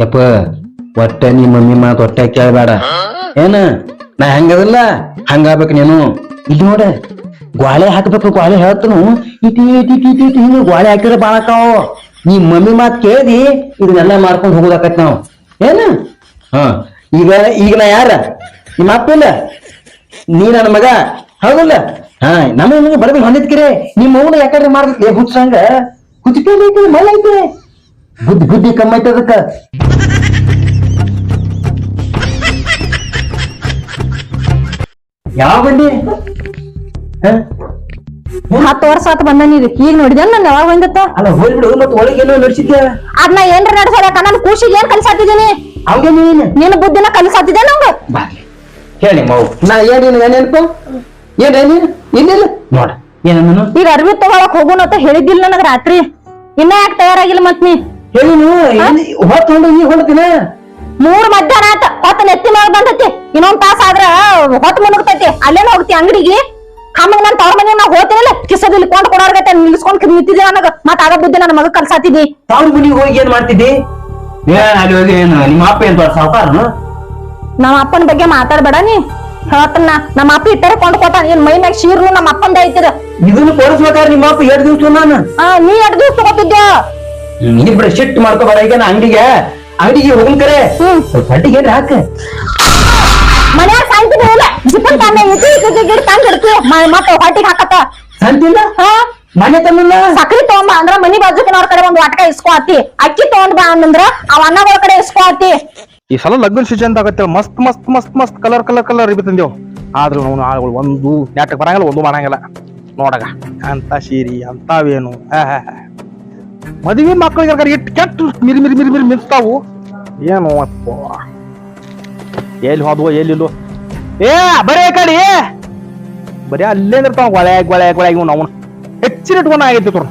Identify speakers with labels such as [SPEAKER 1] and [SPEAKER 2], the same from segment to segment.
[SPEAKER 1] ಯಪ್ಪ ಒಟ್ಟ ನೀ ಮಮ್ಮಿ ಮಾತು ಒಟ್ಟ ಕೇಳಬೇಡ ಏನ ನಾ ಹೆಂಗದಿಲ್ಲ ಹಂಗಾಗ್ಬೇಕು ನೀನು. ಇಲ್ಲಿ ನೋಡ ಗ್ವಾಳೆ ಹಾಕ್ಬೇಕು, ಗ್ವಾಳೆ ಹೇಳ್ತನು ಇತಿ ಇತಿ ಇತಿ ಇತಿ ಹಿಂಗ ಗ್ವಾಳೆ ಹಾಕಿದ್ರೆ ಬಾಳಕಾವ. ನೀ ಮಮ್ಮಿ ಮಾತು ಕೇಳಿ ಇದನ್ನೆಲ್ಲ ಮಾಡ್ಕೊಂಡು ಹೋಗೋದಾಕತ್ ನಾವು ಏನ. ಹ ಈಗ ಈಗ ನಾ ಯಾರ ನಿಮ್ಮ ಅಪ್ಪ ಇಲ್ಲ, ನೀ ನನ್ನ ಮಗ ಹೌದಲ್ಲ. ಹಾ ನಮ್ಮ ನಿಮಗೆ ಬಡಬಿ ಹೊಂದಿದ್ಕಿರೆ ನಿಮ್ಮ ಮೌನ ಯಾಕಂದ್ರೆ ಮಾಡ್ಬೇಕು ಹುಚ್ಚಂಗ ಕುಚ್ಕೇಲಿ ಐತಿ ಮಳೆ ಐತಿ ಬುದ್ಧಿ ಬುದ್ಧಿ ಕಮ್ಮಿ ಐತೆ ಅದಕ್ಕ. ಯಾವ ಬಂಡಿ
[SPEAKER 2] 10 ವರ್ಷ ಆತ ಬಂದನಿರಿ ಈಗ ನೋಡಿದ ನಾನು ಯಾವಾಗ ಬಂದತ್ತ.
[SPEAKER 1] ಅಲ್ಲ ಹೋಗ್ಬಿಡು ಮತ್ತೆ ಒಳಗೇನೋ ನಡ್ಸಿದ್ಯಾ
[SPEAKER 2] ಅದ್ನ ಏನ್ರ ನಡ್ಸಲಕ ನನ್ ಖುಷಿಗೆ ಏನ್ ಕಲ್ಸಾತಿದೀನಿ
[SPEAKER 1] ಅವಾಗ ನೀನು
[SPEAKER 2] ನಿನ್ನ ಬುದ್ಧಿನ ಕಲ್ಸಾತಿದ್ದೆ ನಂಗ.
[SPEAKER 1] ಹೇಳಿ ಮಾವು ನಾ ಏನೇನು ಏನೇನಪ್ಪ ಏನ್ ನೀನು ಇನ್ನಿಲ್ಲ ನೋಡ ಏನ
[SPEAKER 2] ಈಗ ಅರ್ವಿ ತಗೊಳಕ್ ಹೋಗೋಣ ಅಂತ ಹೇಳಿದ್ದಿಲ್ಲ ನನಗ ರಾತ್ರಿ. ಇನ್ನ ಯಾಕೆ ತಯಾರಾಗಿಲ್ಲ ಮತ್ ನೀ
[SPEAKER 1] ಹೇಳಿ ಹೊತ್ತು ಹೊಂಡು ಈಗ ಹೊಂಡ್ತೀನ
[SPEAKER 2] 3 ಮಧ್ಯಾಹ್ನ ಆತ ಹೊತ್ತ ನೆತ್ತಿ ಮ್ಯಾಗ ಬಂದತಿ. ಇನ್ನೊಂದ್ ತಾಸ ಆದ್ರ ಹೊತ್ತು ಮುನುಗ್ತೈತಿ. ಅಲ್ಲೇನ ಹೋಗ್ತಿ ಅಂಗಡಿಗೆ ಕಮ್ಮಗ್ ನನ್ ತವ್ರ ಮನೆ ನಾ ಹೋಗ್ತೇನಿಲ್ಲ ಕಿಸದಲ್ಲಿ ಕೊಂಡ್ ಕೊಡೋರ್ಗತ್ತೆ ನಿಲ್ಸ್ಕೊಂಡ್ ನಿಂತಿದ್ದೆ ನನಗ. ಮತ್ ಆಗ ಬುದ್ಧಿ ನನ್ನ ಮಗ ಕಲ್ಸಾತಿದ್ದಿ.
[SPEAKER 1] ತವ್ರ ಮನಿಗೆ ಹೋಗಿ ಏನ್ ಮಾಡ್ತಿದ್ದಿ? ಅಲ್ಲಿ ಹೋಗಿ ಏನು ನಿಮ್ಮ ಅಪ್ಪ ಏನ್ ಸಾವುಕಾರನು?
[SPEAKER 2] ನಮ್ಮ ಅಪ್ಪನ ಬಗ್ಗೆ ಮಾತಾಡ್ಬೇಡ ನೀ ಹೇಳ್ತನ. ನಮ್ಮ ಅಪ್ಪ ಇಟ್ಟರೆ ಕೊಂಡ್ ಕೊಟ್ಟ ಏನ್ ಮೈ ಮ್ಯಾಗ ಶೀರ್ನು ನಮ್ಮ ಅಪ್ಪಂದ ಐತಿದ.
[SPEAKER 1] ಇದನ್ನು ಕೊಡಿಸ್ಬೇಕಾದ್ರೆ ನಿಮ್ಮ ಅಪ್ಪ 2 ದಿವ್ಸ ನಾನು
[SPEAKER 2] ನೀ 2 ದಿವ್ಸ ತಗೋತಿದ್ದೆ.
[SPEAKER 1] ನೀನ್ ಬಿಡ ಶಿಟ್ ಮಾಡ್ಕೋಬೇಡ. ಈಗ ನಾ ಅಂಗಡಿಗೆ ಹೋಗನ್ ಕರೆ ಸ್ವಲ್ಪ ಹಟ್ಟಿಗೆ ಏನ್ರಿ ಹಾಕ
[SPEAKER 2] ಮನ್ಯಾಗ ಸಾಯ್ತಿದ್ದೆ ಇಲ್ಲ ಜಿಪ್ಪನ್ ತಂದೆ ಗಿಡ ತಂದ್ ಇಡ್ತೀವಿ ಮತ್ತ ಹೊಟ್ಟಿಗೆ ಹಾಕತ್ತ
[SPEAKER 1] ಸಂತಿಲ್ಲ ಮನೆ ತಮ್ಮಲ್ಲ
[SPEAKER 2] ಸಕ್ರಿ ತಗೊಂಬ ಅಂದ್ರ ಮನಿ ಬಾಜುಕಿನವ್ರ ಕಡೆ ಒಂದ್ ವಾಟಕ ಇಸ್ಕೋ ಆತಿ. ಅಕ್ಕಿ ತಗೊಂಡ್ ಬಾ ಅಂದ್ರ ಅವ ಅನ್ನಗಳ ಕಡೆ ಇಸ್ಕೋ ಆತಿ.
[SPEAKER 3] ಈ ಸಲ ಲಗ್ನ ಸೀಜನ್ ಆಗತ್ತೆ ಮಸ್ತ್ ಮಸ್ತ್ ಮಸ್ತ್ ಮಸ್ತ್ ಕಲರ್ ಕಲರ್ ಕಲರ್ ಅರಿವಿ ತಂದೇವ್. ಆದ್ರೂ ನಾವು ಆಳುಗಳು ಒಂದು ನಾಟಕ ಬರಂಗಿಲ್ಲ, ಒಂದು ಮಾಡಂಗಿಲ್ಲ. ನೋಡಗ ಅಂತ ಸೀರಿ ಅಂತಾವೇನು ಮದುವೆ ಮಕ್ಕಳಿಗೆ ಇಟ್ಟು ಕೆಟ್ಟು ಮಿರಿ ಮಿರಿ ಮಿರಿ ಮಿರಿ ಮಿರ್ತಾವು ಏನು ಅಪ್ಪ. ಎಲ್ಲಿ ಹೋದ್ವು ಎಲ್ಲಿಲ್ಲೋ ಬರೇ ಕಡಿ ಬರೀ ಅಲ್ಲೇ ಇರ್ತಾವ ಗೊಳೆ ಗೊಳೆ ಗೊಳೆ ನಾವು ಹೆಚ್ಚಿನ ಇಟ್ಕೊಂಡ ಆಗೈತಿ ತೋರ್.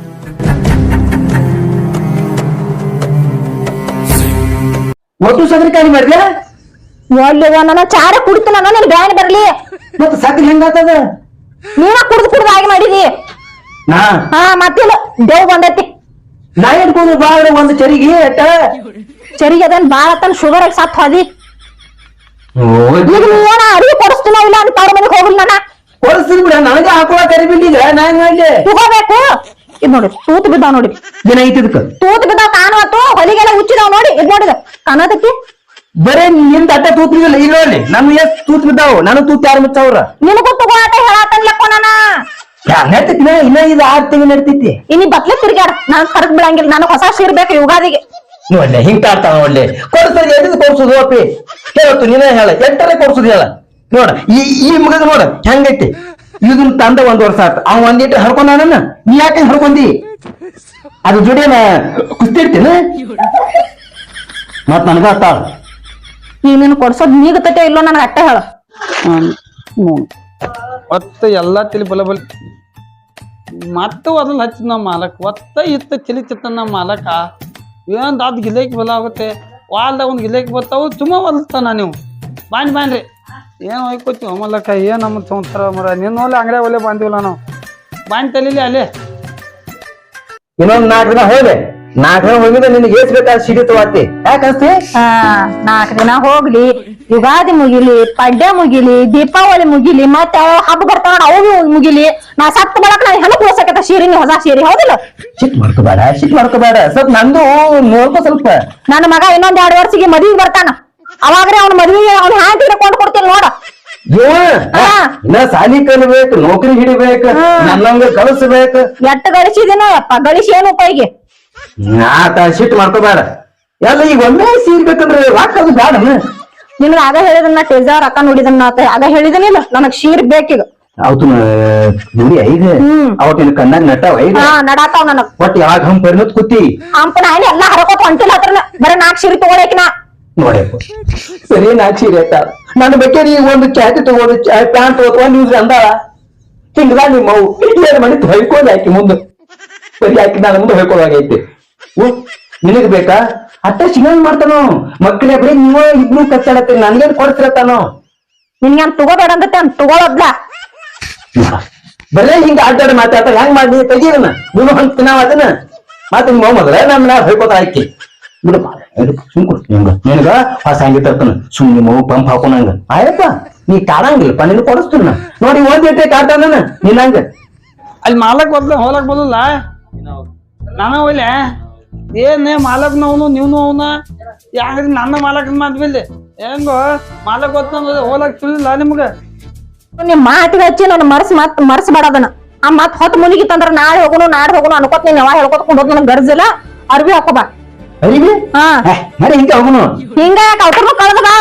[SPEAKER 1] ಒಟ್ಟು ಸಗರಿ ಕಾಯಿ ಮಾಡ್ಲ
[SPEAKER 2] ಒಳ್ಳೆ ನನ್ನ ಚಾರ ಕುಡಿತು ನಾನು ನಿನ್ ಬ್ಯಾನ್ ಬರ್ಲಿ.
[SPEAKER 1] ಮತ್ತ ಸಕ್ರಿ ಹೆಂಗಾತದ?
[SPEAKER 2] ನೀನ ಕುಡ್ದು ಆಗಿ ಮಾಡಿದಿ. ಮತ್ತಿಲ್ಲ ದೇವ್ ಬಂದೈತಿ.
[SPEAKER 1] ನಾ ಇಟ್ಕೊಂಡು ಬಾಳ ಒಂದು ಚರಿಗೆ
[SPEAKER 2] ಚರಿಗೆ ಅದನ್ ಬಾಳ ತನ್ ಶುಗರ್ ಆಗಿ ಸತ್ ಹೋದಿ. ಈಗ ನೀನ ಅಡಿಗೆ ಕೊಡಿಸ್ತೀನ ಇಲ್ಲ ಅಂತ ಅವ್ರ ಮನೆಗೆ ಹೋಗಿಲ್ಲ ನಾನ
[SPEAKER 1] ಕೊಡಿಸ್ತೀನಿ ಬಿಡ. ನನಗೆ ಹಾಕುವ ಕರಿಬಿಟ್ಟಿಗ ನಾ ಹೆಂಗ್ ಮಾಡ್ಲಿ?
[SPEAKER 2] ತಗೋಬೇಕು. ಇದ್ ನೋಡಿ ತೂತ್ ಬಿದ್ದಾವ್ ನೋಡಿ.
[SPEAKER 1] ಏನ ಐತಿದಕ್ಕ
[SPEAKER 2] ತೂತ್ ಬಿದ್ದಾವ್ ಕಾಣುವತ್ತು ಹೊಲಿಗೆಲ್ಲ ಹುಚ್ಚಿದಾವ್ ನೋಡಿ. ಇದ್ ನೋಡಿದ ಕಾಣತೈತಿ.
[SPEAKER 1] ಬರೇ ನಿಂದ ಅಟ್ಟ ತೂತಿಲ್ಲ ಇಲ್ಲ ನೋಡಿ. ನಮ್ಗೆ ಎಷ್ಟು ತೂತ್ ಬಿದ್ದಾವ್? ನಾನು ತೂತ್ 2 ಮುಚ್ಚವ್ರ
[SPEAKER 2] ನಿನಗೂ ತಗೋ ಆಟ ಹೇಳತ್ತನ್ಲಕ್ಕ ನಾನ
[SPEAKER 1] ನಡ್ತೈತಿ. ಇನ್ನ ಇದು 6 ತಿಂಗಳು ನಡ್ತೈತಿ.
[SPEAKER 2] ಇನಿ ಬತ್ಲೆ ತಿರ್ಗಾಡ ನಾನ್ ಕರ್ಕ್ ಬಿಡಂಗಿಲ್ಲ. ನಾನು ಹೊಸ ಸೀರೆ ಬೇಕು ಯುಗಾದಿಗೆ.
[SPEAKER 1] ನೋಡ್ಲೆ ಹಿಂಗ್ ಕಾಡ್ತಾವ ನೋಡ್ಲೆ. ಕೊಡ್ತಾರೆ ಎದ್ದು ಕೊಡ್ಸುದು ಅಪ್ಪಿ ಹೇಳತ್ತು ನೀನೇ ಹೇಳ ಎಂಟರೇ ಕೊಡ್ಸುದು ಹೇಳ. ನೋಡ ಈ ಮಗದ ನೋಡ ಹೆಂಗೈತಿ. ಇದನ್ನ ತಂದ 1 ವರ್ಷ ಆತ. ಅವ್ ಒಂದಿಟ್ಟು ಹರ್ಕೊಂಡ ನನ್ನ ನೀ ಯಾಕೆ ಹರ್ಕೊಂಡಿ? ಅದ್ರ ಜೋಡಿನ ಕುಸ್ತಿ ಇಡ್ತೀನಿ ಮತ್ ನನ್ಗ ಆತಾಳ.
[SPEAKER 2] ಈಗ ನೀನು ಕೊಡ್ಸೋದ್ ನೀಗತೈತೆ ಇಲ್ಲೋ ನನ್ಗೆ ಅಟ್ಟ ಹೇಳ.
[SPEAKER 4] ಒತ್ತ ಎಲ್ಲಾ ತಲಿ ಬಲ ಬಲ ಮತ್ತೆ ಅದನ್ನ ಹಚ್ಚಿದ ನಮ್ಮ ಮಾಲಕ್ ಒತ್ತ ಇತ್ತ ತಲಿ ಚಿತ್ತ ನಮ್ಮ ಮಾಲಕ ಏನ್ ಅದ್ ಗಿಲೇಕ್ ಬಲ ಆಗುತ್ತೆ. ವಾಲ್ದಾಗ ಒಂದ್ ಗಿಲೇಕ್ ಬರ್ತಾವು ಸುಮ್ಮ ಹೊಲ್ತಾನ ನೀವು ಬಾಂಡ್ರಿ ಏನ್ ಹೋಯ್ಕೋತೀವಿ ಮಲ್ಲಕ್ಕ ಏನ್ ನಮ್ಮ ತೊಂತರ ಮರ ನಿನ್ನ ಒಲೆ ಅಂಗಡಿ ಒಲೆ ಬಾಂದಿವಲ್ಲ ನಾವು ಬಾಂಡ್ ತಲೀಲಿ ಅಲ್ಲೇ.
[SPEAKER 1] ಇನ್ನೊಂದ್ 4 ದಿನ ಹೋದೆ. 4 ದಿನ ಹೋಗಿದ್ರೆ ನಿನ್ಗೆ ಏಸ್ ಬೇಕಾದ ಸಿಡಿತವಾತಿ ಯಾಕಂತೆ.
[SPEAKER 2] 4 ದಿನ ಹೋಗ್ಲಿ, ಯುಗಾದಿ ಮುಗಿಲಿ, ಪಡ್ಡೆ ಮುಗಿಲಿ, ದೀಪಾವಳಿ ಮುಗಿಲಿ, ಮತ್ತೆ ಹಬ್ಬ ಬರ್ತಾವ ಅವು ಮುಗಿಲಿ. ನಾ ಸತ್ತ ಬಳಕ ನಾ ಹೆಣ ಕುಳಸಕತ್ತ ಸೀರೆ ಹೊಸ ಸೀರೆ ಹೌದಿಲ್ಲ.
[SPEAKER 1] ಸಿಟ್ ಮಾಡ್ಕೋಬೇಡ ಸ್ವಲ್ಪ ನಂದು ನೋಡ್ಕೋ ಸ್ವಲ್ಪ.
[SPEAKER 2] ನನ್ನ ಮಗ ಇನ್ನೊಂದ್ 2 ವರ್ಷಕ್ಕೆ ಮದ್ವಿಗೆ ಬರ್ತಾನ. ಅವಾಗ್ರೆ ಅವ್ನ ಮದ್ವಿಗೆ ಅವ್ನ ಹ್ಯಾಂಡ್ ಕೊಂಡು ಕೊಡ್ತೀನಿ ನೋಡ.
[SPEAKER 1] ಇನ್ನ ಸಾಲಿ ಕಲಿಬೇಕು, ನೌಕರಿ ಹಿಡಿಬೇಕು, ನನ್ನಂಗ ಕಳಿಸ್ಬೇಕು.
[SPEAKER 2] ಎಟ್ಟ ಗಳಿಸಿದಿನ ಯಪ್ಪ ಗಳಿಸಿ ಏನು ಉಪಯೋಗ?
[SPEAKER 1] ಆತ ಸಿಟ್ ಮಾಡ್ಕೋಬೇಡ. ಎಲ್ಲ ಈಗ ಒಮ್ಮೆ ಸೀರ್ಬೇಕಂದ್ರೆ ರಾಕದು ಬೇಡ.
[SPEAKER 2] ನಿಮ್ಗೆ ಆಗ ಹೇಳಿದನ್ನ ಟೇಜರ್ ಅಕ್ಕ ನೋಡಿದನ್ನ ಆಗ ಹೇಳಿದನಿಲ್ಲ ನನಗ್ ಶೀರ್ ಬೇಕೀಗ.
[SPEAKER 1] ಅವತ್ತು ನೋಡಿ ಐದ ಅವತ್ತಿನ ಕಣ್ಣಾಗ ನಟ್ಟಾವ ಐದ
[SPEAKER 2] ನಡಾತಾವ್ ನನಗ್.
[SPEAKER 1] ಒಟ್ಟು ಯಾವಾಗ ಹಂಪ್ ಪರಿಣತ್ ಕೂತಿ
[SPEAKER 2] ಹಂಪನ ಆಯ್ನ ಎಲ್ಲಾ ಹರಕೋತ ಹೊಂಟಿಲ್ಲ ಹತ್ರ ಬರೀ 4 ಸೀರೆ ತಗೊಳಕಿನ
[SPEAKER 1] ನೋಡಪ್ಪ. ಸರಿ 4 ಸೀರೆ ಆಯ್ತಾಳ. ನನ್ನ ಬೇಕಾದ್ರೆ ಈಗ ಒಂದು ಚಾಟಿ ತಗೋದು ಪ್ಯಾಂಟ್ ತಗೋದು ನ್ಯೂಸ್ ಅಂದಾಳ ಹಿಂಗದ ನಿಮ್ಮ ಅವು ಏನ್ ಮಾಡಿ ಹೊಯ್ಕೊಂಡ್ ಹಾಕಿ ಮುಂದೆ ಬರೀ ಹಾಕಿ ನಾನು ಮುಂದೆ ಹೊಯ್ಕೋದಾಗೈತಿ. ನಿನಗ್ ಬೇಕಾ ಅಟ್ಟ ಸಿಗಂಗ್ ಮಾಡ್ತಾನೋ ಮಕ್ಕಳೇ ಬರೀ ನೀವ ಇಬ್ರು ಕಚ್ಚಾಡತ್ತೀರಿ ನನ್ಗೇನ್ ಕೊಡ್ತಿರತ್ತಾನೋ.
[SPEAKER 2] ನಿನ್ಗೇನ್ ತಗೋಬೇಡ ಅಂತ ತಗೊಳದ್ಲ
[SPEAKER 1] ಬರೇ ಹಿಂಗ ಅಡ್ಡಾಡ ಮಾತಾಡ್ತಾ ಹೆಂಗ್ ಮಾಡಿ ತೆಗೀರನ ನೀನು ಹಂಗ ತಿನ್ನಾವ ಅದನ್ನ ಮಾತು ನಿಮ್ಮ ಮೊದಲೇ ನಮ್ಮನ್ನ ಹೊಯ್ಕೋತ ಹಾಕಿ ಬಿಡಪ್ಪ. ಸುಮ್ಕು ನಿನಗ ಹೊಸ ಹಂಗೆ ತರ್ತಾನ ಸುಮ್ ನಿಮ್ಮ ಪಂಪ್ ಹಾಕೋಣಂಗ ಆಯಪ್ಪ ನೀ ಕಾಡಂಗಿಲ್ಲಪ್ಪ ನಿನ್ ಕೊಡಿಸ್ತೀನ ನೋಡಿ ಓದಿಟ್ಟೆ ಕಾಡ್ತಾನ ನಿನ್ನಂಗ
[SPEAKER 4] ಅಲ್ಲಿ ಮಾಲಕ್ ಬದ್ಲ ಹೋಲಕ್ ಬದಲ್ಲ ನಾನ ಹೋಗ್ಲೆ ಏನೇ ಮಾಲಕ್ನ ಅವನು ನೀವ್ನು ಅವನ ಯಾಕ್ರಿ ನನ್ನ ಮಾಲಕನ ಮಾದ್ಮೇಲೆ ಹೆಂಗೋ ಮಾಲಕ್ ಗೊತ್ತ ಹೋಲಕ್ ತಿಳಿಲ್ಲ ನಿಮ್ಗ
[SPEAKER 2] ನಿಮ್ ಮಾತಿಗೆ ಹಚ್ಚಿ ನಾನು ಮರ್ಸ್ಬೇಡದನ ಆ ಮತ್ ಹೊತ್ತು ಮುನಿಗಿತ್ತಂದ್ರ ನಾಳೆ ಹೋಗೋಣ ಅನ್ಕೋತ ನೀನ್ ಯಾವಾಗ ಹೇಳ್ಕೊತ್ಕೊಂಡು ಹೋದ್ ನನಗ್ ಗರ್ಜಿಲ್ಲ ಅರ್ಬಿ ಹಾಕೋಬಾ
[SPEAKER 1] ಅರಿವಿ
[SPEAKER 2] ಹಾ
[SPEAKER 1] ಮರಿ ಹಿಂಗ ಹೋಗುನು
[SPEAKER 2] ಹಿಂಗ ಯಾಕೆ ಅವ್ರನ್ನು ಕಳ್ದದ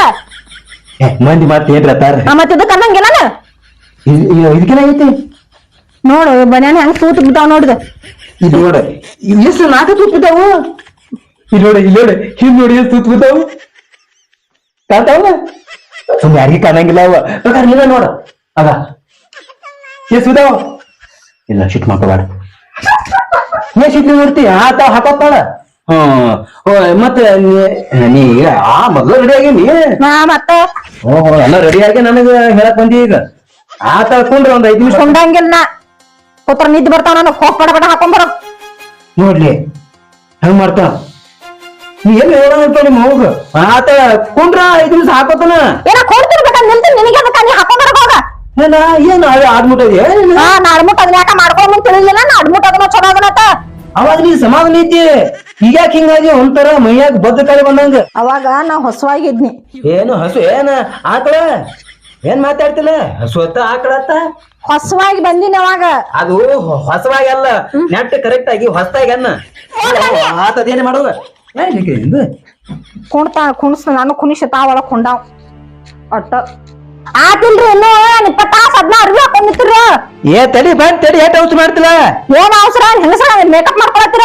[SPEAKER 1] ಮಂದಿ ಮಾತು ಏನ್ರತ್ತಾರ
[SPEAKER 2] ಮತ್ ಇದಕ್ ಅನ್ನಂಗಿಲ್ಲ
[SPEAKER 1] ಇದಕ್ಕೇನಾಗೈತಿ
[SPEAKER 2] ನೋಡು ಬನ್ಯಾನ ಹೆಂಗ್ ತೂತ್ ಬಿದ್ದಾವ ನೋಡಿದ
[SPEAKER 1] ಇದು ನೋಡ ಎಷ್ಟು ನಾಲ್ಕು ತೂತ್ ಬಿದ್ದಾವು ಇಲ್ಲಿ ನೋಡಿ ಎಷ್ಟು ತೂತ್ ಬಿದ್ದಾವು ಕಾಣ್ತಾವಲ್ಲ ಸುಮ್ ಯಾರಿಗೂ ಕಾಣಂಗಿಲ್ಲ ಅವ ಬೇಕಾದ್ರೆ ನೀವೇ ನೋಡ ಅದ ಎಷ್ಟು ಬಿದ್ದಾವ ಇಲ್ಲ ಶಿಟ್ ಮಾಡ್ಕೋಬೇಡ ಶಿಟ್ ನೋಡ್ತಿ ಆತಾವ ಹಾಕೋತಾಳ ಮತ್ತೆ ನೀ ಮೊದ್ಲು ರೆಡಿ ಆಗೀನಿ
[SPEAKER 2] ಮತ್ತೆ
[SPEAKER 1] ಓಹೋ ಎಲ್ಲ ರೆಡಿ ಆಗಿ ನನಗ ಹೇಳಕ್ ಬಂದಿ ಈಗ ಆತ ಹಾಕೊಂಡ್ರೆ ಒಂದ್ 5 ನಿಮಿಷ
[SPEAKER 2] ಕೊಂಡಂಗಿಲ್ಲ ಕೂತ್ರ ನಿದ್ದೆ ಬರ್ತಾವ ನನಗ್ ಹೋಗ್ ಪಡ ಹಾಕೊಂಡ್ಬರ
[SPEAKER 1] ನೋಡ್ಲಿ ಹಂಗ ಮಾಡ್ತಾವ ನೀ ಎಲ್ಲಿ ಹೇಳಪ್ಪ ನಿಮ್ಮ ಹೋಗ ಆತ ಕುಂಡ್ರ 5 ನಿಮಿಷ ಹಾಕೋತಾನ
[SPEAKER 2] ಏನ ಕೊಡ್ತಿರ್ಬೇಕ ನಿಲ್ತೀನಿ ನಿನಗೆ ಅದಕ್ಕ ನೀ ಹಾಕೊಂಡ್ಬರ ಹೋಗ
[SPEAKER 1] ಏನು ಆಡ್ಮುಟ
[SPEAKER 2] ನಾ ಅಡ್ಮುಟ್ ಅದನ್ನ ಯಾಕ ಮಾಡ್ಕೊಂಡ್ ತಿಳಿಲಿಲ್ಲ ನಾ ಅಡ್ಮುಟ್ ಅದನ್ನ ಚಲೋ ಅದನ್ನತ
[SPEAKER 1] ಅವಾಗ ನೀ ಸಮಾಧಾನ ಐತಿ ಈಗ್ಯಾಕ ಹಿಂಗಾಗಿ ಒಂಥರ ಮೈಯಾಗ ಬದ್ದ ಕಾಯಿ ಬಂದಂಗ
[SPEAKER 2] ಅವಾಗ ನಾ ಹೊಸವಾಗಿದ್ನಿ
[SPEAKER 1] ಏನು ಹಸು ಏನ ಆಕಳ ಏನ್ ಮಾತಾಡ್ತಿಲ್ಲ ಹಸು ಅತ್ತ ಆಕಳತ್ತ
[SPEAKER 2] ಹೊಸವಾಗಿ ಬಂದಿನಿ ಅವಾಗ
[SPEAKER 1] ಅದು ಹೊಸವಾಗಿ ಅಲ್ಲ ನೆಟ್ ಕರೆಕ್ಟ್ ಆಗಿ ಹೊಸದಾಗಿ ಅನ್ನ ಆತದೇನೆ ಮಾಡುವ
[SPEAKER 2] ಕುಣಿಸ್ ನಾನು ಕುಣಿಸ ತಾವಳ ಕುಂಡಾವ್ ಒಟ್ಟ ಆತಿಲ್ರಿ ಇನ್ನು 20 ತಾಸ ಅದನ್ನ ಅರ್ವಿ ಹಾಕೊಂಡ್ ನಿಂತಿರ
[SPEAKER 1] ತಡಿ ಬಂದ್ ತಡಿ ಏಟ್ ಔಷ್ ಮಾಡ್ತಿಲ್ಲ
[SPEAKER 2] ಏನ್ ಅವಸರ ಹೆಂಗಸರ ಮೇಕಪ್ ಮಾಡ್ಕೊಳತ್ತೀರ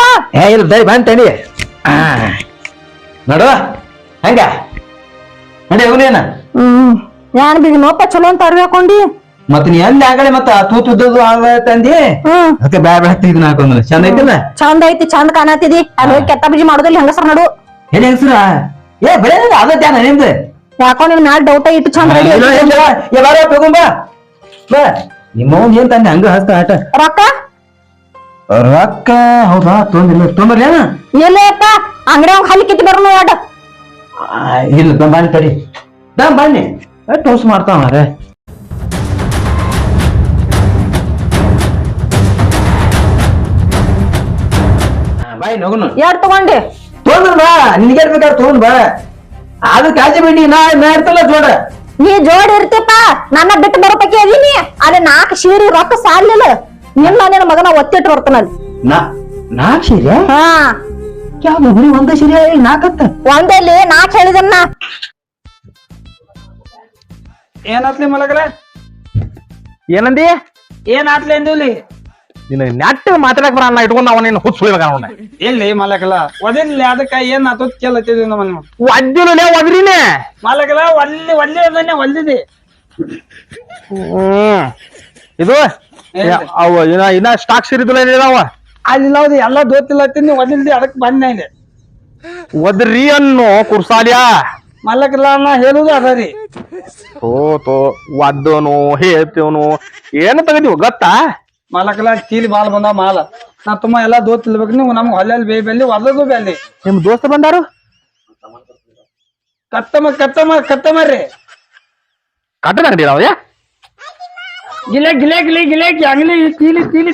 [SPEAKER 1] ಇಲ್ಲ ತಡಿ ಬಂದ್ ತಡಿ ನೋಡುವ ಹಂಗ ನಡಿ ಅವನೇನ
[SPEAKER 2] ಯಾನ್ ಬಿಗಿ ನೋಪ ಚಲೋ ಅಂತ ಅರ್ವಿ ಹಾಕೊಂಡಿ
[SPEAKER 1] ಮತ್ ನೀ ಅಲ್ಲಿ ಆಗಳೆ ಮತ್ತ ತೂತುದ್ದು ತಂದಿ ಅದಕ್ಕೆ ಬ್ಯಾಡ ಇದನ್ನ ಹಾಕೊಂಡ್ ಚಂದ ಐತಿಲ್ಲ
[SPEAKER 2] ಚಂದ ಐತಿ ಚಂದ ಕಾಣತಿದಿ ಅಲ್ಲಿ ಹೋಗಿ ಕೆತ್ತ ಬಿಜಿ ಮಾಡುದಿಲ್ಲ ಹೆಂಗಸರ ನಡು
[SPEAKER 1] ಏನ್ ಹೆಂಗಸ್ರ ಬರೇ ಅದ ಧ್ಯಾನ ನಿಮ್ದು
[SPEAKER 2] ಯಾಕೋ ನಿನ್ ಮ್ಯಾಲ ಡೌಟ ಇಟ್ಟು ಚಂದ
[SPEAKER 1] ಬಾ ನಿಮ್ಮವ್ನ ಏನ್ ತಂದೆ ಹಂಗ ಹಸ್ತ ಆಟ
[SPEAKER 2] ರೊಕ್ಕ
[SPEAKER 1] ರೊಕ್ಕ ಹೌದಾ ತೊಂಬರ್ಲಿ ಏನ
[SPEAKER 2] ಎಲ್ಲಪ್ಪ ಅಂಗಡಿ ಹಲ್ಲಿ ಕಿತ್ತಿ ಬರೋನು ಯಾಡ
[SPEAKER 1] ಇಲ್ಲ ಬನ್ನಿ ತಡಿ ಬನ್ನಿ ಟೋಸ್ ಮಾಡ್ತಾವ ಮಾರೆ ಬಾಯ್ ನಗುನು
[SPEAKER 2] ಯಾಡ್ ತಗೊಂಡಿ
[SPEAKER 1] ತೊಗೊಂಡ್ ಬಾ ನಿನ್ಗೆ ಬೇಕಾದ್ರೆ ತಗೊಂಡ್ ಬಾ ಅದು ಕಾಜಿ ಬಿಡಿ ನಾ ಇರ್ತಲ್ಲ ಜೋಡ
[SPEAKER 2] ನೀ ಜೋಡ್ ಇರ್ತಿಪ್ಪ ನನ್ನ ಬಿಟ್ಟು ಬರೋ ಪೈಕಿ ಅದೀನಿ ಅದೇ 4 ಸೀರೆ ರೊಕ್ಕ ಸಾಲಿಲ್ಲ ನಿನ್ನ ನಿನ್ನ ಮಗನ ಒತ್ತಿಟ್ಟು ಬರ್ತಾನಲ್ಲಿ
[SPEAKER 1] ನಾಕ್ ಸೀರೆ
[SPEAKER 2] ಹಾ
[SPEAKER 1] ಯಾವ ಬರೀ ಒಂದ ಸೀರೆ ನಾಕತ್ತ
[SPEAKER 2] ಒಂದಲ್ಲಿ 4 ಹೇಳಿದನ್ನ
[SPEAKER 4] ಏನಾತ್ಲಿ ಮಲಗ್ರ
[SPEAKER 3] ಏನಂದಿ
[SPEAKER 4] ಏನಾತ್ಲಿ ಅಂದಿವ್ಲಿ
[SPEAKER 3] ನಿನ್ನ ನೆಟ್ಟ ಮಾತಾಡಕ್ ಬರಲ್ಲ ಇಟ್ಕೊಂಡ್ ಅವನೇನು ಹುಚ್ಚ ಸುಳಿಬೇಕ ಅವನ
[SPEAKER 4] ಎಲ್ಲಿ ಮಲಕಲ್ಲ ಒದಿಲ್ಲ ಅದಕ್ಕ ಏನ್ ಆತತ್ ಕೇಳತ್ತಿದ್ವಿ ನಮ್ಮ
[SPEAKER 3] ಒದ್ದಿನೇ ಒದ್ರಿನೇ
[SPEAKER 4] ಮಲಕಲ್ಲ ಒಲ್ಲಿ ಅದನ್ನೇ ಒಲ್ಲಿದೆ
[SPEAKER 3] ಇದು ಅವ ಇನ್ನ ಸ್ಟಾಕ್ ಸೇರಿದಿಲ್ಲ ಏನಿದಾವ
[SPEAKER 4] ಅಲ್ಲಿ ಹೌದು ಎಲ್ಲ ದೋತಿಲ್ಲ ತಿಂದು ಒದಿಲ್ದಿ ಅದಕ್ಕೆ ಬಂದ ಇದೆ
[SPEAKER 3] ಒದ್ರಿ ಅನ್ನೋ ಕುರ್ಸಾಲ್ಯ
[SPEAKER 4] ಮಲಕಲ್ಲ ನಾ ಹೇಳುದು ಅದ ರೀ
[SPEAKER 3] ತೋ ಒದ್ದೋನು ಹೇಳ್ತೇವನು ಏನು ತಗದೀವ ಗೊತ್ತಾ
[SPEAKER 4] ಮಲಕಲ್ಲ ಚೀಲಿ ಮಾಲ್ ಬಂದಾವ ಮಾಲ ನಾ ತುಂಬಾ ಎಲ್ಲಾ ದೋತಿಲ್ಬೇಕು ನೀವು ನಮ್ಗೆ ಹೊಲ್ಲೆಲ್ಲಿ ಬೇಲಿ ಒಲ್ಲದು ಬೇಲಿ
[SPEAKER 3] ನಿಮ್ ದೋಸ್ತ ಬಂದಾರು
[SPEAKER 4] ಕತ್ತಮರ್ರಿ
[SPEAKER 3] ಕಟ್ಟಡ ಅಂಗಡಿ ಅವ
[SPEAKER 4] ಗಿಲೇಕ್ ಅಂಗ್ಲಿ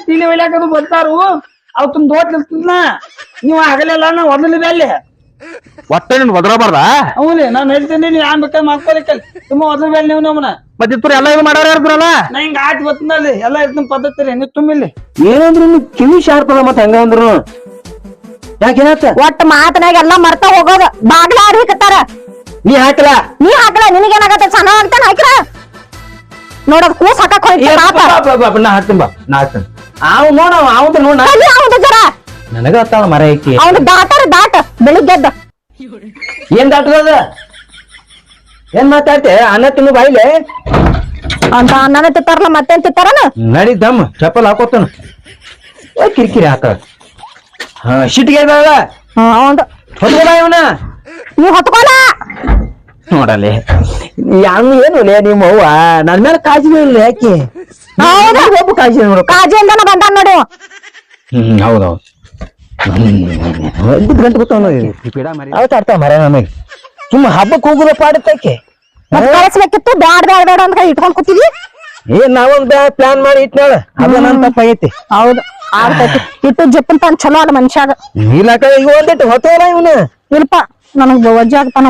[SPEAKER 4] ತೀಲಿ ಒಯ್ಲಾಕದು ಬರ್ತಾರು ಅವ್ ತುಂಬ ದೋತ್ಲಿರ್ತಿದ್ನ ನೀವು ಆಗಲಿಲ್ಲ ನಾ ಒದಲಿ ಬೇಲಿ
[SPEAKER 3] ಒಟ್ಟ ನಿನ್ ಒದರಬಾರ್ದ
[SPEAKER 4] ಹೌಲಿ ನಾನ್ ಹೇಳ್ತೀನಿ ನೀವ್ ಯಾನ್ ಬೇಕಾದ್ರೆ ಮಾಡ್ಕೊಲಿಕ್ಕಲ್ ತುಂಬಾ ಒದಲಿ ಬೇಲಿ ನೀವು ನಮ್ಮನ
[SPEAKER 3] ಮತ್ ಇತ್ತು ಎಲ್ಲ ಇದು ಮಾಡೋರು ಇರ್ತಾರಲ್ಲ
[SPEAKER 4] ನಾ ಹಿಂಗ ಆಟ ಬತ್ತನಲ್ಲಿ ಎಲ್ಲ ಇರ್ತನ ಪದ್ಧತಿ ರೀ ನೀವು ತುಂಬಿಲ್ಲಿ
[SPEAKER 1] ಏನಂದ್ರು ಕಿವಿ ಶಾರ್ಪ್ ಅದ ಮತ್ತ ಹಂಗ ಅಂದ್ರು ಯಾಕೇನತ್ತ
[SPEAKER 2] ಒಟ್ಟ ಮಾತನಾಗ ಎಲ್ಲಾ ಮರ್ತ ಹೋಗೋದ ಬಾಗ್ಲ ಹಾಕತ್ತಾರ
[SPEAKER 1] ನೀ ಹಾಕಲ
[SPEAKER 2] ನೀ ಹಾಕಲ ನಿನಗೇನಾಗತ್ತ ಸಣ್ಣ ಆಗ್ತಾನ ಹಾಕಿರ ನೋಡದ್ ಕೂಸ್ ಹಾಕಕ್ ಹೋಯ್ತು ಪಾಪ
[SPEAKER 1] ನಾ ಹಾಕ್ತೀನಿ ಬಾ ನಾ ಹಾಕ್ತೀನಿ ಅವ್ ನೋಡ ಅವಂತ ನೋಡ
[SPEAKER 2] ಕಲಿ ಅವಂದು ಜರ
[SPEAKER 1] ನನಗ ಅತ್ತಾಳ ಮರ ಐತಿ
[SPEAKER 2] ಅವ್ನು ದಾಟ ಬೆಳಿಗ್ಗೆದ್ದ
[SPEAKER 1] ಏನ್ ದಾಟದ ಏನ್ ಮಾತಾಡ್ತೆ ಅನ್ನ ತಿನ್ನು ಬಾಯಿಲೆ
[SPEAKER 2] ಅಂತ ನನ್ನ ತಿತ್ತಾರಲ್ಲ ಮತ್ತೇನ್ ತಿತ್ತಾರನ
[SPEAKER 1] ನಡಿ ದಮ್ ಚಪ್ಪಲ್ ಹಾಕೋತಾನ ಕಿರಿಕಿರಿ ಹಾಕ ಶಿಟ್ಟಿಗೆ
[SPEAKER 2] ಅವಂದು
[SPEAKER 1] ಹೊತ್ಕೊಳ ಇವನ
[SPEAKER 2] ನೀ ಹೊತ್ಕೊಲ
[SPEAKER 1] ನೋಡಲೆ ಹಂಗ ಏನು ನಿಮ್ಮ ಅವ್ವ ನನ್ ಮೇಲೆ ಕಾಳಜಿ ಇಲ್ಲ ಯಾಕೆ ಒಬ್ಬ ಕಾಳಜಿ ನೋಡು
[SPEAKER 2] ಕಾಜಿಂದನ ಬಂದ ನೋಡು
[SPEAKER 1] ಹೌದೌದು ಗಂಟು ಗೊತ್ತಾವ ಆಡ್ತಾವ ಮರ ನಮಗೆ ಸುಮ್ಮ ಹಬ್ಬಕ್ಕೆ ಹೋಗುದ ಪಾಡತ್ತಕ್ಕೆ
[SPEAKER 2] ಮತ್ ಕಳಿಸ್ಬೇಕಿತ್ತು ಬ್ಯಾಡ ಬ್ಯಾಡ ಬ್ಯಾಡ ಅಂತ ಇಟ್ಕೊಂಡ್ ಕೂತಿದ್ವಿ.
[SPEAKER 1] ನಾವೊಂದ್ ಪ್ಲಾನ್ ಮಾಡಿ ಇಟ್ನಾಳ ಅದ ನನ್ ತಪ್ಪಾಗೈತಿ.
[SPEAKER 2] ಹೌದು ಆಗ್ತೈತಿ. ಇಟ್ಟು ಜಪ್ಪನ್ ತಾನ್ ಚಲೋ ಅಲ್ಲ ಮನುಷ್ಯಾಗ.
[SPEAKER 1] ನೀಲಾಕ ಈಗ ಒಂದಿಟ್ಟು ಹೊತ್ತವಲ್ಲ ಇವನು
[SPEAKER 2] ಇಲ್ಪ ನನಗ್ ವಜ್ಜೆ ಆಗ್ತಾನ.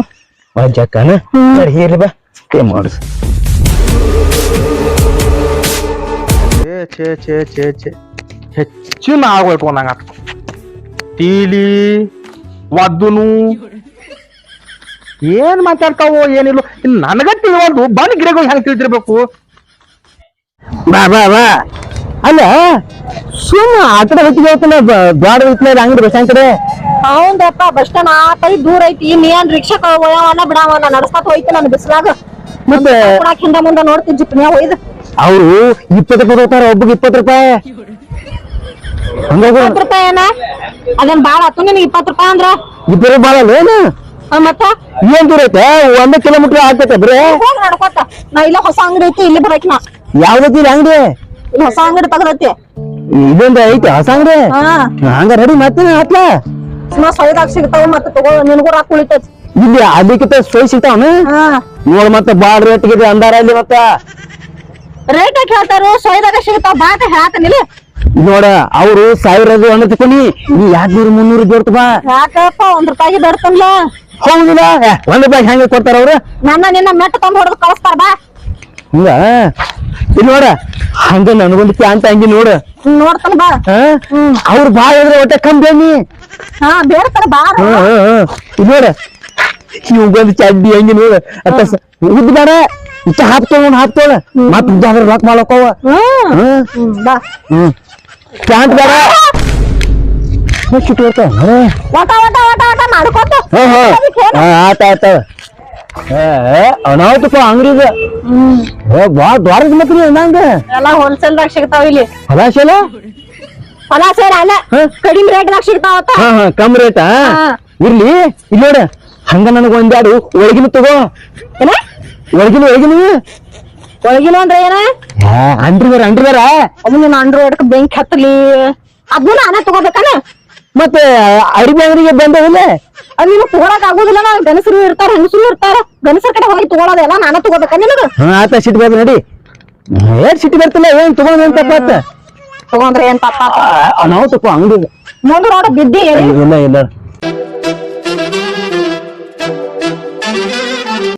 [SPEAKER 1] ವಜ್ಜಕ್ಕನ ಸರಿ ಹೇಳಿ ಬಾ ಕೈ ಮಾಡಿಸ್.
[SPEAKER 3] ಛೇ ಛೇ ಛೇ ಛೇ ಹೆಚ್ಚಿನ ಆಗೋಯ್ತು ನಂಗ ತೀಲಿ ಒದ್ದುನು ಏನ್ ಮಾತಾಡ್ತಾವೋ ಏನಿಲ್ಲ ನನಗ ತಿಳಿವಲ್ದು ಬಂದ್ ಗಿಡಗಳು ಹೆಂಗ್ ತಿಳಿದಿರ್ಬೇಕು.
[SPEAKER 1] ಬಾ ಬಾ ಬಾ ಅಲ್ಲ ಸುಮ್ಮ ಆ ಕಡೆ ಹೊತ್ತಿಗೆ ಹೋಗ್ತಾನ ದ್ವಾಡ ಇಟ್ಲ ಅಂಗಡಿ ಬಸ್ ಕಡೆ.
[SPEAKER 2] ಹೌದಪ್ಪ ಬಸ್ ಸ್ಟ್ಯಾಂಡ್ ಆತೈ ದೂರ ಐತಿ. ನೀ ಏನ್ ರಿಕ್ಷಾಕ್ ಒಯ್ಯವನ ಬಿಡವನ ನಡ್ಸ್ಕೊತ ಹೋಯ್ತಿ ನಾನು ಬಿಸ್ಲಾಗ.
[SPEAKER 1] ಮತ್ತೆ
[SPEAKER 2] ಹಿಂದ ಮುಂದ ನೋಡ್ತಿ ಜಿಪ್ನ್ಯಾಗ ಒಯ್ದು
[SPEAKER 1] ಅವ್ರು 20 ರೂಪಾಯಿ ಹೋಗ್ತಾರ ಒಬ್ಬಗೆ 20 ರೂಪಾಯಿ. ಹಂಗಾಗಿ
[SPEAKER 2] 20 ರೂಪಾಯಿ ಏನ ಅದೇನ್ ಬಾಳ ಆತು ನಿನಗೆ 20 ರೂಪಾಯಿ ಅಂದ್ರ.
[SPEAKER 1] 20 ರೂಪಾಯಿ ಬಾಳಲ್ಲ ಏನು
[SPEAKER 2] ಮತ್ತ
[SPEAKER 1] ಏನ್ ದೂರ ಐತೆ 1 ಕಿಲೋಮೀಟರ್ ಆಗ್ತೈತೆ ಬರೇ
[SPEAKER 2] ಹೋಗ್ ನಡ್ಕೋತ. ನಾ ಇಲ್ಲ ಹೊಸ ಅಂಗಡಿ ಐತಿ ಇಲ್ಲಿ ಬರಕ್ ನಾ
[SPEAKER 1] ಯಾವ್ದೈತಿ ಅಂಗಡಿ
[SPEAKER 2] ಇಲ್ಲಿ ಹೊಸ ಅಂಗಡಿ ತಗದೈತಿ.
[SPEAKER 1] ಇದೊಂದು ಐತಿ ಹೊಸ ಅಂಗಡಿ ಹಂಗ ರೆಡಿ ಮಾಡ್ತೀನಿ ಹತ್ಲ
[SPEAKER 2] ಸುಮ್ಮನೆ ಸೌದಾಗ ಸಿಗ್ತಾವ ಮತ್ತೆ ತಗೋ ನಿನಗೂ ರಾಕ್ ಉಳಿತೈತಿ.
[SPEAKER 1] ಇಲ್ಲಿ ಅದಕ್ಕಿಂತ ಸೊಯ್ ಸಿಗ್ತಾವನ ನೋಡ್ ಮತ್ತೆ ಬಾಳ್ ರೇಟ್ ಗಿದೆ ಅಂದಾರ ಇಲ್ಲಿ ಮತ್ತ
[SPEAKER 2] ರೇಟ್ ಯಾಕೆ ಹೇಳ್ತಾರ ಸೊಯ್ದಾಗ ಸಿಗ್ತಾವ ಬಾಟ ಹೇಳ್ತಾನಿಲ್ಲ.
[SPEAKER 1] ನೋಡ ಅವ್ರು 1000 ಅನ್ನ ತಿಳ್ಕೊನಿ ನೀ 200-300 ಜೋಡ್ತ ಬಾ.
[SPEAKER 2] ಯಾಕಪ್ಪ 1 ರೂಪಾಯಿಗೆ ಬೇಡ್ತನ್ಲ.
[SPEAKER 1] ಹೌದಿಲ್ಲ 1 ರೂಪಾಯಿ ಹೆಂಗ ಕೊಡ್ತಾರ ಅವ್ರು.
[SPEAKER 2] ನಿನ್ನ ಮೆಟ್ಟ ತಂದ್ ಹೊಡೆದು ಕಳಿಸ್ತಾರ ಬಾ.
[SPEAKER 1] ಹಿಂಗ ಇಲ್ಲಿ ನೋಡ ಹಂಗ ನನಗೊಂದು ಪ್ಯಾಂಟ್ ಹಂಗಿ ನೋಡ
[SPEAKER 2] ನೋಡ್ತಾನ ಬಾ.
[SPEAKER 1] ಅವ್ರು ಬಾಳ ಇದ್ರೆ ಹೊಟ್ಟೆ ಕಮ್ಮಿ.
[SPEAKER 2] ಬೇಡ್ತಾರ ಬಾ.
[SPEAKER 1] ಇಲ್ಲಿ ನೋಡ ಇವಂಗೊಂದು ಚಡ್ಡಿ ಹಂಗಿ ನೋಡ ಅತ್ತ ಉದ್ದ ಬೇಡ ಇಷ್ಟ ಹಾಕ್ತೋಳ ಮತ್ ಉದ್ದಾದ್ರ ರಾಕ್ ಮಾಡಕ್ಕವ
[SPEAKER 2] ಬಾ
[SPEAKER 1] ಪ್ಯಾಂಟ್ ಬೇಡ ಚುಟ್ಟು ಬರ್ತಾವ
[SPEAKER 2] ಒಟ ಒಟ ಒಟ ಒಟ ಮಾಡ್ಕೊತ.
[SPEAKER 1] ಆತ ಆತ ಅನಾಹುತಪ್ಪ ಅಂಗಡಿಗ ಬಾ ದ್ವಾರದ ಮತ್ರಿ ನಂಗ
[SPEAKER 2] ಎಲ್ಲಾ ಹೋಲ್ಸೇಲ್ದಾಗ ಸಿಗ್ತಾವ ಇಲ್ಲಿ.
[SPEAKER 1] ಹಲಾಶಲ
[SPEAKER 2] ಪಲಾಸೇರ ಅಲ್ಲ ಕಡಿಮೆ ರೇಟ್ನಾಗ ಸಿಗ್ತಾವತ್ತ.
[SPEAKER 1] ಕಮ್ ರೇಟಾ ಇರ್ಲಿ ಇಲ್ಲಿ ನೋಡ ಹಂಗ ನನಗ ಒಂದೆರಡು ಒಳಗಿನ ತಗೋ.
[SPEAKER 2] ಏನ
[SPEAKER 1] ಒಳಗಿನ
[SPEAKER 2] ಒಳಗಿನ ಅಂದ್ರೆ ಏನ
[SPEAKER 1] ಅಂಡ್ರಿವೇರ್
[SPEAKER 2] ಅದು ನೀನ್ ಅಂಡ್ರು ಹೊಡಕ್ ಬೆಂಕಿ ಹತ್ತಲಿ ಅದನ್ನ ನಾನೇ ತಗೋಬೇಕಾನ.
[SPEAKER 1] ಮತ್ತೆ ಅಡಿಗೆ ಅಂಗಡಿಗೆ ಬಂದವಿಲ್ಲ
[SPEAKER 2] ಅದ್ ನಿನ್ ತಗೊಳಕ್ ಆಗುದಿಲ್ಲ. ನಾ ಗಣಸರು ಇರ್ತಾರ ಹೆಂಗಸರು ಇರ್ತಾರ ಗಣಸರ ಕಡೆ ಹೋಗಿ ತಗೊಳೋದೆಲ್ಲ ನಾನೇ ತಗೋಬೇಕ ನಿನಗ.
[SPEAKER 1] ಆತ ಸಿಟ್ಟು ಬರ್ತ ನಡಿ ಏನ್ ಸಿಟ್ಟು ಬರ್ತಿಲ್ಲ ಏನ್ ತಗೊಂಡ್ ಏನ್ ತಪ್ಪ
[SPEAKER 2] ತಗೊಂಡ್ರೆ ಏನ್ ತಪ್ಪ
[SPEAKER 1] ಅನಾಹುತಪ್ಪ ಅಂಗಡಿಗೆ
[SPEAKER 2] ಮುಂದ್ ನೋಡ ಬಿದ್ದಿ
[SPEAKER 1] ಇಲ್ಲ